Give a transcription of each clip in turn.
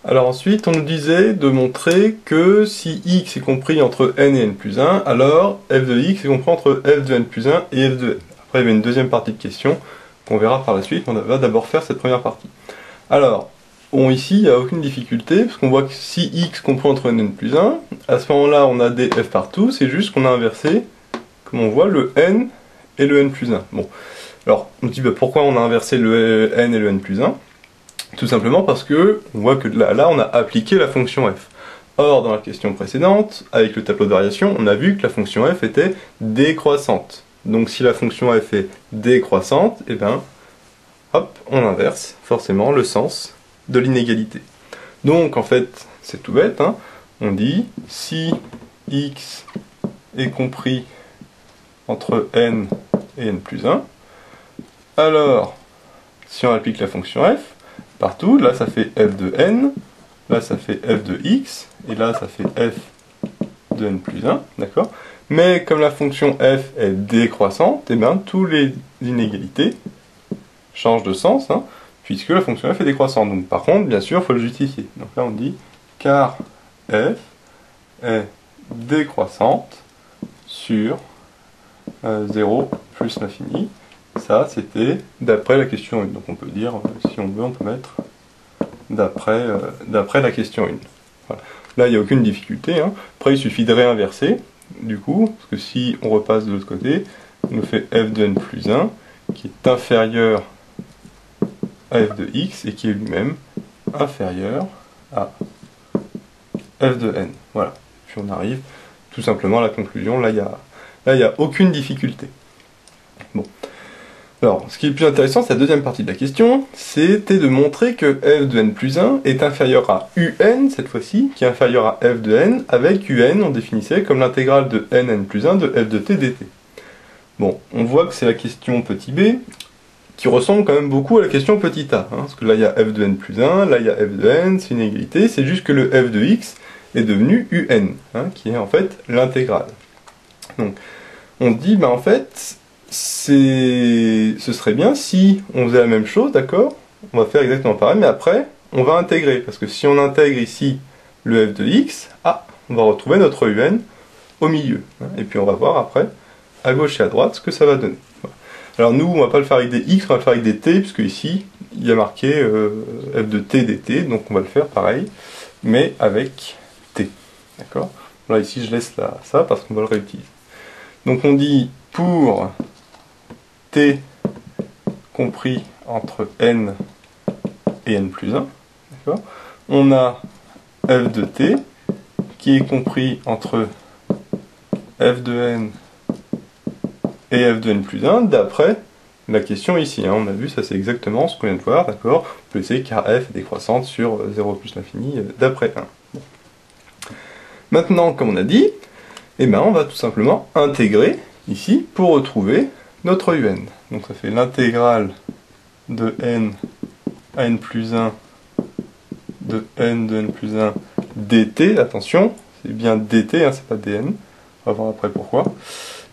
Alors ensuite, on nous disait de montrer que si x est compris entre n et n plus 1, alors f de x est compris entre f de n plus 1 et f de n. Après, il y avait une deuxième partie de question qu'on verra par la suite, mais on va d'abord faire cette première partie. Alors, bon, ici, il n'y a aucune difficulté, parce qu'on voit que si x compris entre n et n plus 1, à ce moment-là, on a des f partout, c'est juste qu'on a inversé, comme on voit, le n et le n plus 1. Bon, alors, on se dit, pourquoi on a inversé le n et le n plus 1 ? Tout simplement parce que on voit que là, on a appliqué la fonction f. Or, dans la question précédente, avec le tableau de variation, on a vu que la fonction f était décroissante. Donc si la fonction f est décroissante, et ben, hop, on inverse forcément le sens de l'inégalité. Donc en fait, c'est tout bête, hein, on dit si x est compris entre n et n plus 1, alors si on applique la fonction f, partout, là ça fait f de n, là ça fait f de x, et là ça fait f de n plus 1, d'accord? Mais comme la fonction f est décroissante, et bien toutes les inégalités changent de sens, hein, puisque la fonction f est décroissante. Donc par contre, bien sûr, il faut le justifier. Donc là on dit car f est décroissante sur 0 plus l'infini. Ça, c'était d'après la question 1. Donc on peut dire, si on veut, on peut mettre d'après la question 1. Voilà. Là, il n'y a aucune difficulté. Hein. Après, il suffit de réinverser, du coup, parce que si on repasse de l'autre côté, on nous fait f de n plus 1, qui est inférieur à f de x, et qui est lui-même inférieur à f de n. Voilà. Puis on arrive tout simplement à la conclusion. Là, il n'y a aucune difficulté. Bon. Alors, ce qui est le plus intéressant, c'est la deuxième partie de la question, c'était de montrer que f de n plus 1 est inférieur à un, cette fois-ci, qui est inférieur à f de n, avec un, on définissait comme l'intégrale de n plus 1 de f de t dt. Bon, on voit que c'est la question petit b, qui ressemble quand même beaucoup à la question petit a, hein, parce que là il y a f de n plus 1, là il y a f de n, c'est une égalité, c'est juste que le f de x est devenu un, hein, qui est en fait l'intégrale. Donc, on se dit, en fait, ce serait bien si on faisait la même chose, d'accord? On va faire exactement pareil, mais après, on va intégrer. Parce que si on intègre ici le f de x, on va retrouver notre un au milieu. Hein, et puis on va voir après, à gauche et à droite, ce que ça va donner. Voilà. Alors nous, on va pas le faire avec des x, on va le faire avec des t, puisque ici, il y a marqué f de t dt, donc on va le faire pareil, mais avec t. D'accord? Là, ici, je laisse ça, parce qu'on va le réutiliser. Donc on dit, pour t compris entre n et n plus 1, on a f de t qui est compris entre f de n et f de n plus 1 d'après la question ici. Hein. On a vu, ça c'est exactement ce qu'on vient de voir, d'accord? On peut essayer car f est décroissante sur 0 plus l'infini d'après 1. Bon. Maintenant, comme on a dit, on va tout simplement intégrer ici pour retrouver notre un. Donc ça fait l'intégrale de n à n plus 1 de n plus 1 dt, attention, c'est bien dt, hein, c'est pas dn, on va voir après pourquoi.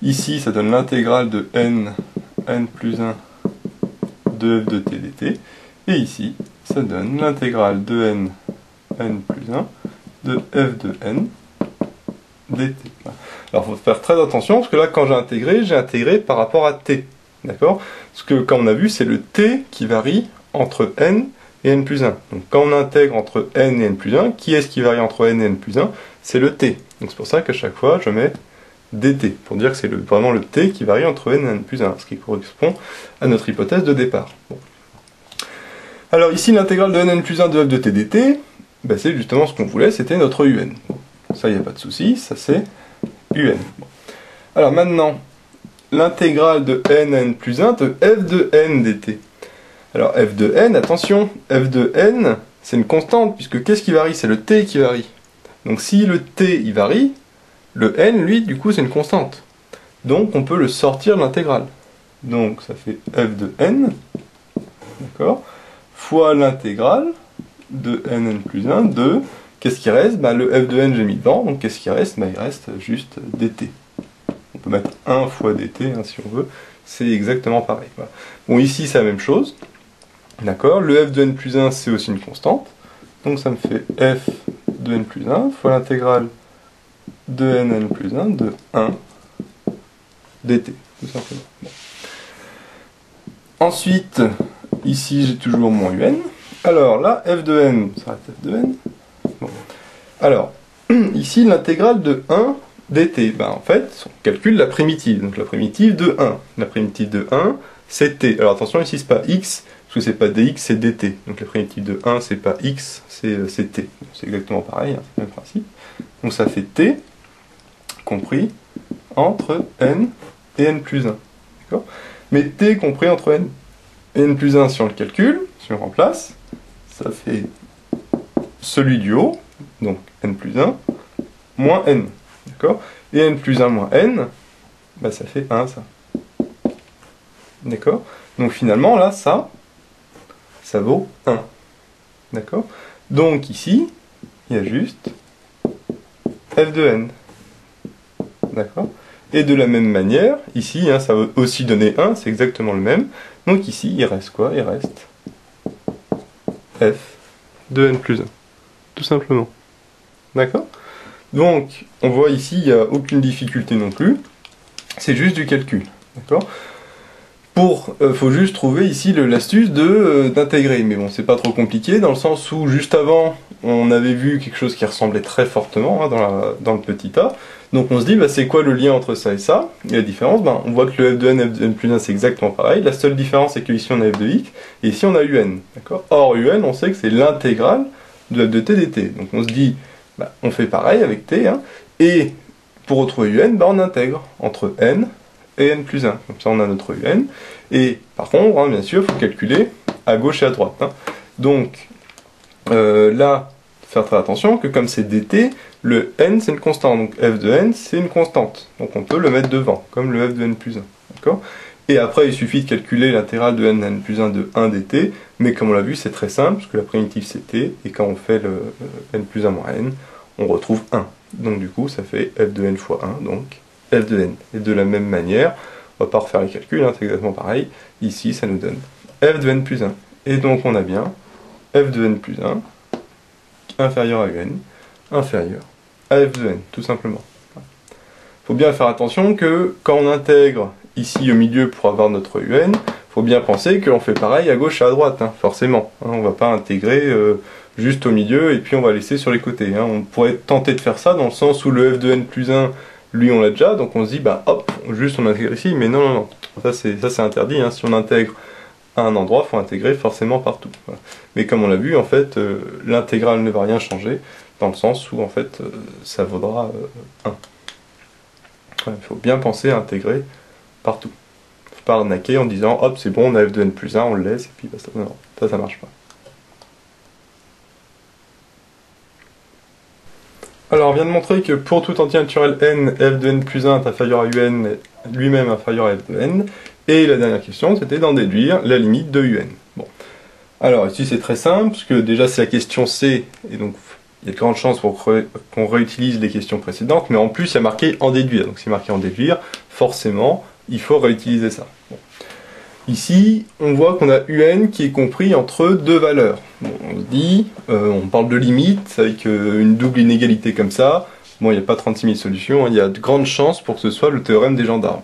Ici ça donne l'intégrale de n plus 1 de f de t dt, et ici ça donne l'intégrale de n plus 1 de f de n dt. Alors il faut faire très attention, parce que là quand j'ai intégré par rapport à t. D'accord? Parce que comme on a vu, c'est le t qui varie entre n et n plus 1. Donc quand on intègre entre n et n plus 1, qui est-ce qui varie entre n et n plus 1? C'est le t. Donc c'est pour ça qu'à chaque fois, je mets dt, pour dire que c'est vraiment le t qui varie entre n et n plus 1, ce qui correspond à notre hypothèse de départ. Bon. Alors ici, l'intégrale de n plus 1 de f de t dt, c'est justement ce qu'on voulait, c'était notre un. Bon. Ça, il n'y a pas de souci, ça c'est un. Bon. Alors maintenant, l'intégrale de n plus 1 de f de n dt. Alors f de n, attention, f de n, c'est une constante, puisque qu'est-ce qui varie? C'est le t qui varie. Donc si le t il varie, le n, lui, du coup, c'est une constante. Donc on peut le sortir de l'intégrale. Donc ça fait f de n, d'accord, fois l'intégrale de n plus 1 de, qu'est-ce qui reste? Le f de n, j'ai mis dedans, donc qu'est-ce qui reste? Il reste juste dt. On peut mettre 1 fois dt, hein, si on veut, c'est exactement pareil. Voilà. Bon, ici, c'est la même chose, d'accord? Le f de n plus 1, c'est aussi une constante, Donc ça me fait f de n plus 1 fois l'intégrale de n plus 1 de 1 dt, tout simplement. Bon. Ensuite, ici j'ai toujours mon un. Alors là, f de n, ça reste f de n. Bon. Alors, ici l'intégrale de 1 dt, ben, en fait, on calcule la primitive, donc la primitive de 1. La primitive de 1, c'est t. Alors attention, ici c'est pas x, parce que c'est pas dx, c'est dt. Donc la primitive de 1, c'est pas x, c'est t. C'est exactement pareil, hein, c'est le même principe. Donc ça fait t, compris entre n et n plus 1. D'accord ? Mais t compris entre n et n plus 1, si on le calcule, si on remplace, ça fait celui du haut, donc n plus 1, moins n. D'accord ? Et n plus 1 moins n, bah ça fait 1, ça. D'accord ? Donc finalement, là, ça vaut 1. D'accord ? Donc ici, il y a juste f de n. D'accord ? Et de la même manière, ici, hein, ça va aussi donner 1, c'est exactement le même. Donc ici, il reste quoi ? Il reste f de n plus 1. Tout simplement. D'accord ? Donc, on voit ici, il n'y a aucune difficulté non plus. C'est juste du calcul. D'accord ? Faut juste trouver ici l'astuce d'intégrer. Mais bon, c'est pas trop compliqué, dans le sens où, juste avant, on avait vu quelque chose qui ressemblait très fortement hein, dans le petit a. Donc on se dit, bah, c'est quoi le lien entre ça et ça? Et la différence, bah, on voit que le f de n plus 1, c'est exactement pareil. La seule différence, c'est qu'ici, on a f de x, et ici, on a un. D'accord ? Or, un, on sait que c'est l'intégrale de f de t dt. Donc on se dit, bah, on fait pareil avec t, hein, et pour retrouver un, bah, on intègre entre n et n plus 1. Comme ça, on a notre un. Et par contre, hein, bien sûr, il faut calculer à gauche et à droite. Hein. Donc, là, faire très attention que comme c'est dt, le n c'est une constante, donc f de n c'est une constante, donc on peut le mettre devant, comme le f de n plus 1, d'accord ? Et après il suffit de calculer l'intégrale de n plus 1 de 1 dt, mais comme on l'a vu c'est très simple, parce que la primitive c'est t, et quand on fait le n plus 1 moins n, on retrouve 1. Donc du coup ça fait f de n fois 1, donc f de n. Et de la même manière, on va pas refaire les calculs, hein, c'est exactement pareil, ici ça nous donne f de n plus 1. Et donc on a bien f de n plus 1 inférieur à un, inférieur à f de n, tout simplement. Il faut bien faire attention que quand on intègre ici au milieu pour avoir notre un, il faut bien penser qu'on fait pareil à gauche et à droite, hein, forcément. Hein, on ne va pas intégrer juste au milieu et puis on va laisser sur les côtés. Hein. On pourrait tenter de faire ça dans le sens où le f de n plus 1, lui on l'a déjà, donc on se dit, bah hop, juste on intègre ici, mais non, non, non, ça c'est interdit, hein. Si on intègre à un endroit, il faut intégrer forcément partout. Voilà. Mais comme on l'a vu, en fait, l'intégrale ne va rien changer, dans le sens où, en fait, ça vaudra 1. Il faut bien penser à intégrer partout. Il ne faut pas arnaquer en disant, hop, c'est bon, on a f de n plus 1, on le laisse, et puis basta. Non, ça marche pas. Alors, on vient de montrer que pour tout entier naturel n, f de n plus 1 est inférieur à un, lui-même inférieur à f de n. Et la dernière question, c'était d'en déduire la limite de un. Bon. Alors, ici, c'est très simple, parce que déjà, c'est la question C, et donc, il y a de grandes chances pour qu'on réutilise les questions précédentes, mais en plus, il y a marqué en déduire. Donc, c'est marqué en déduire, forcément, il faut réutiliser ça. Bon. Ici, on voit qu'on a un qui est compris entre deux valeurs. Bon, on se dit, on parle de limite, avec une double inégalité comme ça. Bon, il n'y a pas 36 000 solutions, hein, il y a de grandes chances pour que ce soit le théorème des gendarmes.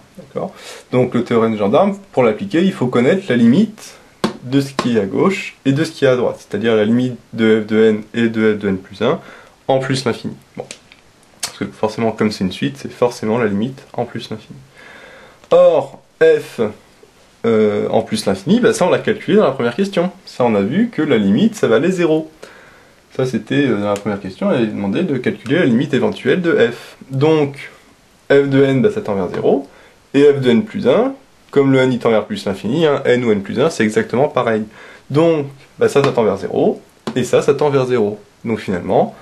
Donc le théorème des gendarmes, pour l'appliquer, il faut connaître la limite de ce qui est à gauche et de ce qui est à droite, c'est-à-dire la limite de f de n et de f de n plus 1 en plus l'infini. Bon. Parce que forcément, comme c'est une suite, c'est forcément la limite en plus l'infini. Or, f en plus l'infini, bah ça on l'a calculé dans la première question. Ça on a vu que la limite, ça valait 0. Ça c'était dans la première question, elle avait demandé de calculer la limite éventuelle de f. Donc, f de n, bah, ça tend vers 0, et f de n plus 1, comme le n il tend vers plus l'infini, hein, n ou n plus 1, c'est exactement pareil. Donc, bah, ça tend vers 0, et ça tend vers 0. Donc finalement,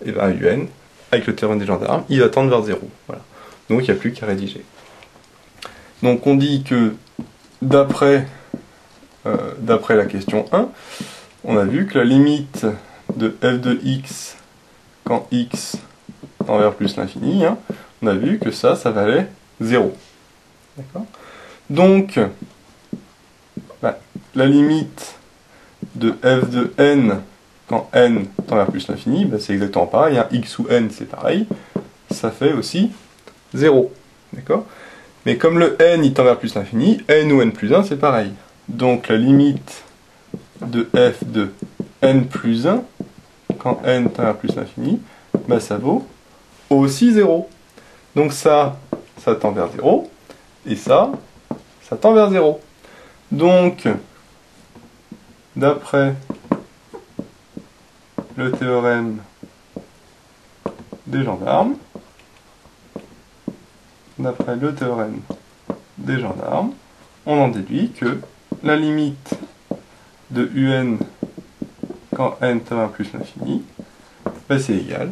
eh ben, un, avec le théorème des gendarmes, il va tendre vers 0. Voilà. Donc il n'y a plus qu'à rédiger. Donc on dit que d'après la question 1, on a vu que la limite de f de x quand x tend vers plus l'infini, hein, on a vu que ça valait 0. D'accord ? Donc, bah, la limite de f de n quand n tend vers plus l'infini, ben c'est exactement pareil, hein. X ou n c'est pareil, ça fait aussi 0. D'accord? Mais comme le n il tend vers plus l'infini, n ou n plus 1 c'est pareil. Donc la limite de f de n plus 1, quand n tend vers plus l'infini, ben ça vaut aussi 0. Donc ça tend vers 0, et ça tend vers 0. Donc, d'après le théorème des gendarmes, on en déduit que la limite de un quand n tend vers plus l'infini, ben c'est égal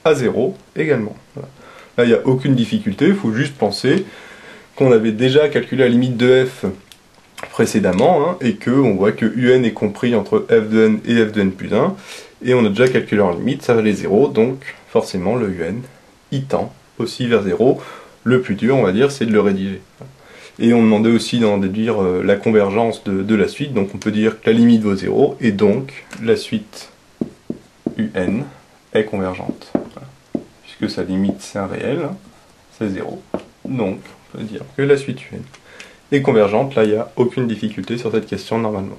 à 0 également. Voilà. Là, il n'y a aucune difficulté, il faut juste penser qu'on avait déjà calculé la limite de f précédemment, hein, et qu'on voit que un est compris entre f de n et f de n plus 1, et on a déjà calculé leur limite, ça valait 0, donc forcément le un, il tend aussi vers 0. Le plus dur, on va dire, c'est de le rédiger. Et on demandait aussi d'en déduire la convergence de la suite, donc on peut dire que la limite vaut 0, et donc la suite un est convergente. Voilà. Puisque sa limite c'est un réel, c'est 0. Donc on peut dire que la suite un est convergente, là il n'y a aucune difficulté sur cette question normalement.